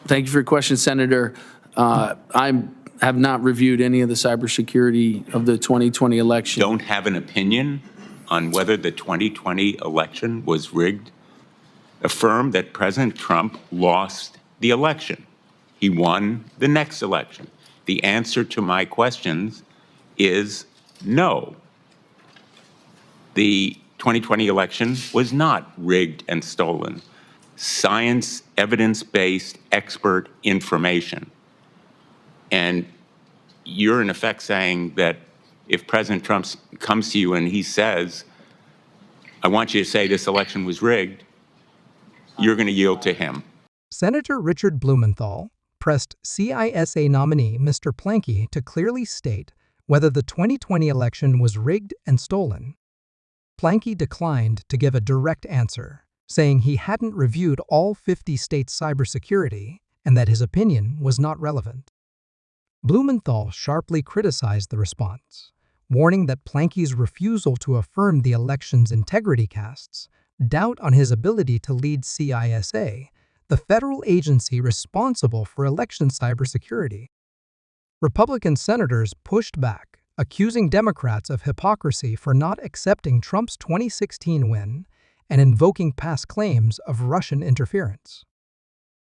Thank you for your question, Senator. I have not reviewed any of the cybersecurity of the 2020 election. Don't have an opinion on whether the 2020 election was rigged? Affirm that President Trump lost the election. He won the next election. The answer to my questions is no. The 2020 election was not rigged and stolen. Science, evidence-based, expert information. And you're in effect saying that if President Trump comes to you and he says, I want you to say this election was rigged, you're going to yield to him. Senator Richard Blumenthal pressed CISA nominee Mr. Plankey to clearly state whether the 2020 election was rigged and stolen. Plankey declined to give a direct answer, saying he hadn't reviewed all 50 states' cybersecurity and that his opinion was not relevant. Blumenthal sharply criticized the response, warning that Plankey's refusal to affirm the election's integrity casts doubt on his ability to lead CISA, the federal agency responsible for election cybersecurity. Republican senators pushed back, accusing Democrats of hypocrisy for not accepting Trump's 2016 win and invoking past claims of Russian interference.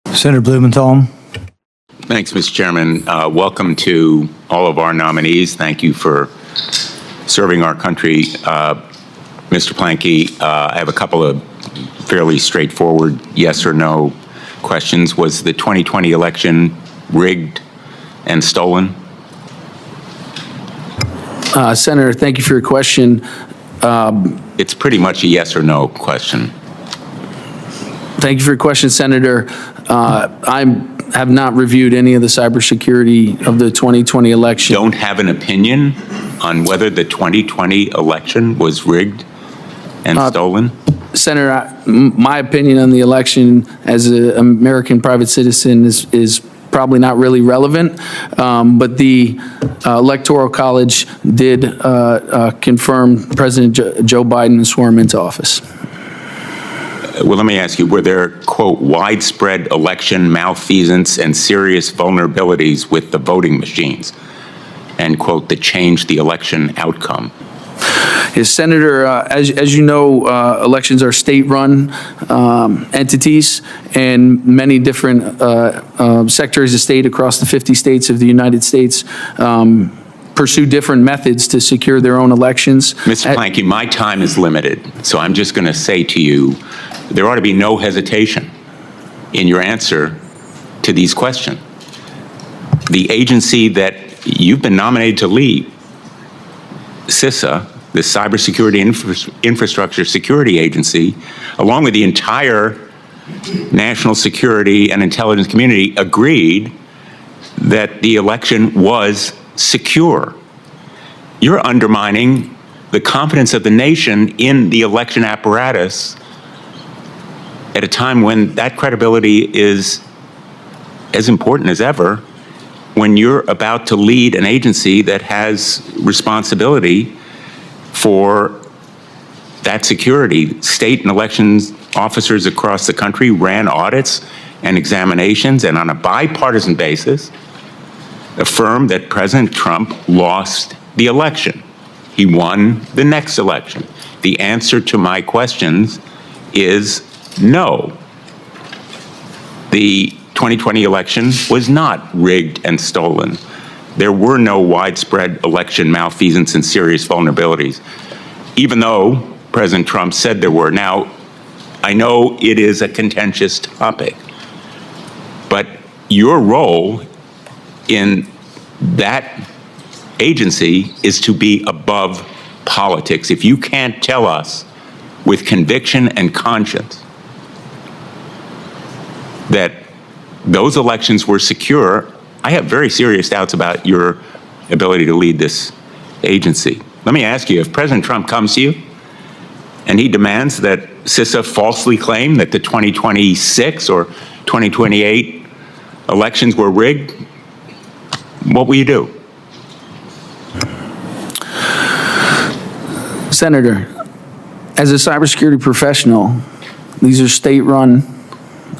Senator Blumenthal. Thanks, Mr. Chairman. Welcome to all of our nominees. Thank you for serving our country. Mr. Plankey, I have a couple of fairly straightforward yes or no questions. Was the 2020 election rigged and stolen? Senator, thank you for your question. It's pretty much a yes or no question. Thank you for your question, Senator. I have not reviewed any of the cybersecurity of the 2020 election. Don't have an opinion on whether the 2020 election was rigged and stolen? Senator, my opinion on the election as an American private citizen is probably not really relevant, but the Electoral College did confirm President Joe Biden is sworn into office. Well, let me ask you, were there, quote, widespread election malfeasance and serious vulnerabilities with the voting machines, end quote, that changed the election outcome? Yes, Senator, as you know, elections are state-run entities, and many different secretaries of state across the 50 states of the United States pursue different methods to secure their own elections. Mr. Plankey, my time is limited, so I'm just going to say to you, there ought to be no hesitation in your answer to these questions. The agency that you've been nominated to lead, CISA, the Cybersecurity Infrastructure Security Agency, along with the entire national security and intelligence community, agreed that the election was secure. You're undermining the confidence of the nation in the election apparatus at a time when that credibility is as important as ever, when you're about to lead an agency that has responsibility for that security. State and elections officers across the country ran audits and examinations, and on a bipartisan basis, affirmed that President Trump lost the election. He won the next election. The answer to my questions is no. The 2020 election was not rigged and stolen. There were no widespread election malfeasance and serious vulnerabilities, even though President Trump said there were. Now, I know it is a contentious topic, but your role in that agency is to be above politics. If you can't tell us with conviction and conscience that those elections were secure, I have very serious doubts about your ability to lead this agency. Let me ask you, if President Trump comes to you and he demands that CISA falsely claim that the 2026 or 2028 elections were rigged, what will you do? Senator, as a cybersecurity professional, these are state-run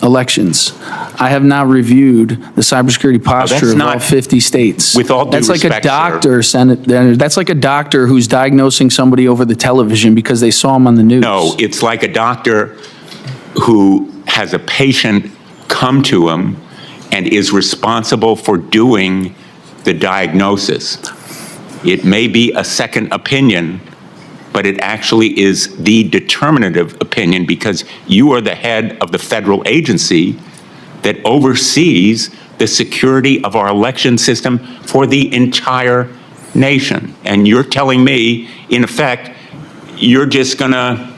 elections. I have not reviewed the cybersecurity posture of all 50 states. With all due That's like respect, a doctor, Senator. That's like a doctor who's diagnosing somebody over the television because they saw him on the news. No, it's like a doctor who has a patient come to him and is responsible for doing the diagnosis. It may be a second opinion, but it actually is the determinative opinion because you are the head of the federal agency that oversees the security of our election system for the entire nation. And you're telling me, in effect, you're just going to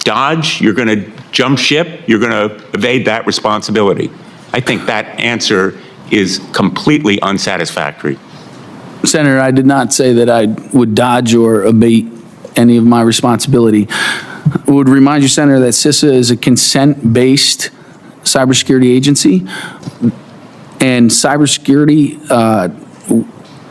dodge, you're going to jump ship, you're going to evade that responsibility. I think that answer is completely unsatisfactory. Senator, I did not say that I would dodge or abate any of my responsibility. I would remind you, Senator, that CISA is a consent-based cybersecurity agency, and cybersecurity,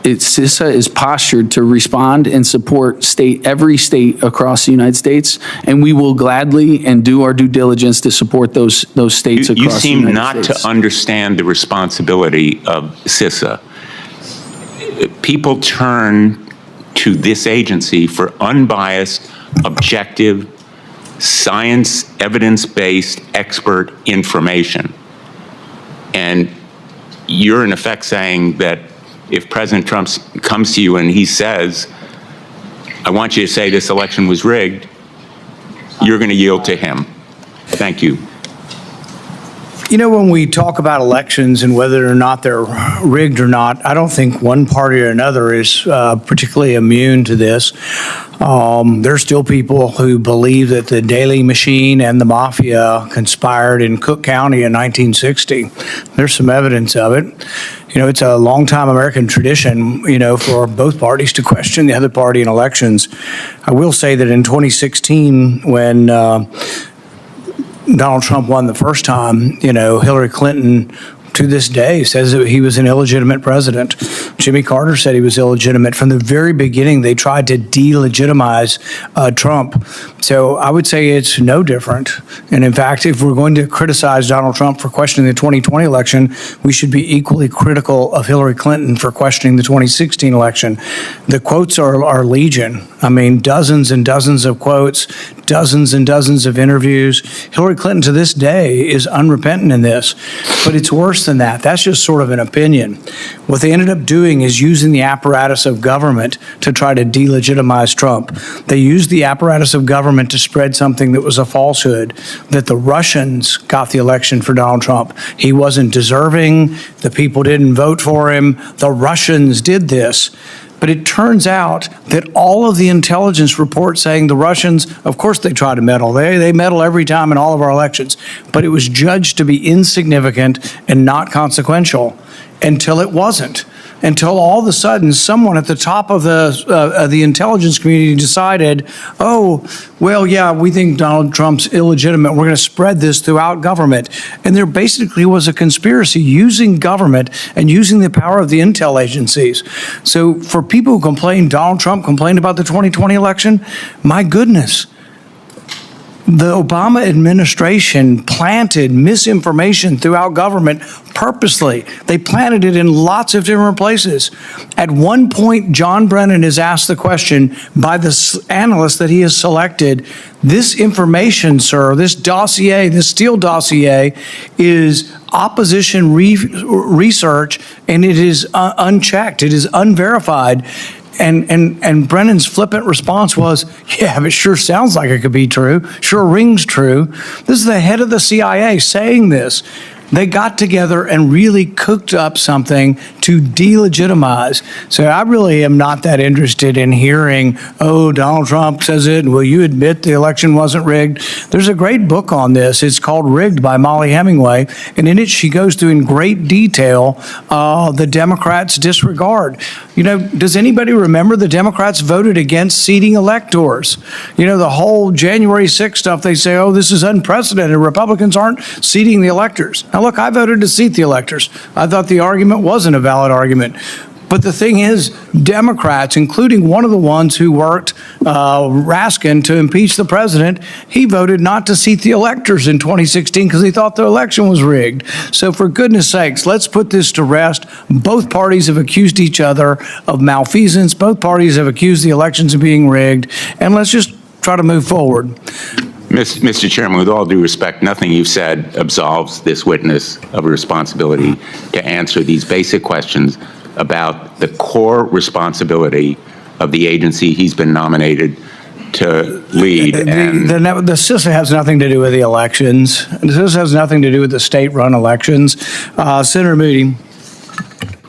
CISA is postured to respond and support every state across the United States, and we will gladly and do our due diligence to support those states across the United States. You seem not to understand the responsibility of CISA. People turn to this agency for unbiased, objective, science, evidence-based expert information. And you're in effect saying that if President Trump comes to you and he says, I want you to say this election was rigged, you're going to yield to him. Thank you. You know, when we talk about elections and whether or not they're rigged or not, I don't think one party or another is particularly immune to this. There's still people who believe that the Daley machine and the mafia conspired in Cook County in 1960. There's some evidence of it. You know, it's a long-time American tradition, you know, for both parties to question the other party in elections. I will say that in 2016, when Donald Trump won the first time, you know, Hillary Clinton to this day says that he was an illegitimate president. Jimmy Carter said he was illegitimate. From the very beginning, they tried to delegitimize Trump. So I would say it's no different. And in fact, if we're going to criticize Donald Trump for questioning the 2020 election, we should be equally critical of Hillary Clinton for questioning the 2016 election. The quotes are legion. I mean, dozens and dozens of quotes, dozens and dozens of interviews. Hillary Clinton to this day is unrepentant in this, but it's worse than that. That's just sort of an opinion. What they ended up doing is using the apparatus of government to try to delegitimize Trump. They used the apparatus of government to spread something that was a falsehood, that the Russians got the election for Donald Trump. He wasn't deserving. The people didn't vote for him. The Russians did this. But it turns out that all of the intelligence reports saying the Russians, of course they try to meddle. They meddle every time in all of our elections. But it was judged to be insignificant and not consequential until it wasn't. Until all of a sudden someone at the top of the intelligence community decided, oh, well, yeah, we think Donald Trump's illegitimate. We're going to spread this throughout government. And there basically was a conspiracy using government and using the power of the intel agencies. So for people who complain, Donald Trump complained about the 2020 election, my goodness. The Obama administration planted misinformation throughout government purposely. They planted it in lots of different places. At one point, John Brennan is asked the question by the analyst that he has selected, this information, sir, this dossier, this Steele dossier is opposition research, and it is unchecked. It is unverified. And Brennan's flippant response was, yeah, it sure sounds like it could be true. Sure rings true. This is the head of the CIA saying this. They got together and really cooked up something to delegitimize. So I really am not that interested in hearing, oh, Donald Trump says it, and will you admit the election wasn't rigged? There's a great book on this. It's called Rigged by Molly Hemingway, and in it she goes through in great detail the Democrats' disregard. You know, does anybody remember the Democrats voted against seating electors? You know, the whole January 6th stuff, they say, oh, this is unprecedented. Republicans aren't seating the electors. Now, look, I voted to seat the electors. I thought the argument wasn't a valid argument. But the thing is, Democrats, including one of the ones who worked, Raskin, to impeach the president, he voted not to seat the electors in 2016 because he thought the election was rigged. So for goodness sakes, let's put this to rest. Both parties have accused each other of malfeasance. Both parties have accused the elections of being rigged. And let's just try to move forward. Mr. Chairman, with all due respect, nothing you've said absolves this witness of a responsibility to answer these basic questions about the core responsibility of the agency he's been nominated to lead. And The CISA has nothing to do with the elections. The CISA has nothing to do with the state-run elections. Senator Moody.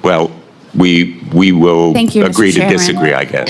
well, we will Thank you, Mr. agree to Chairman. disagree, I guess.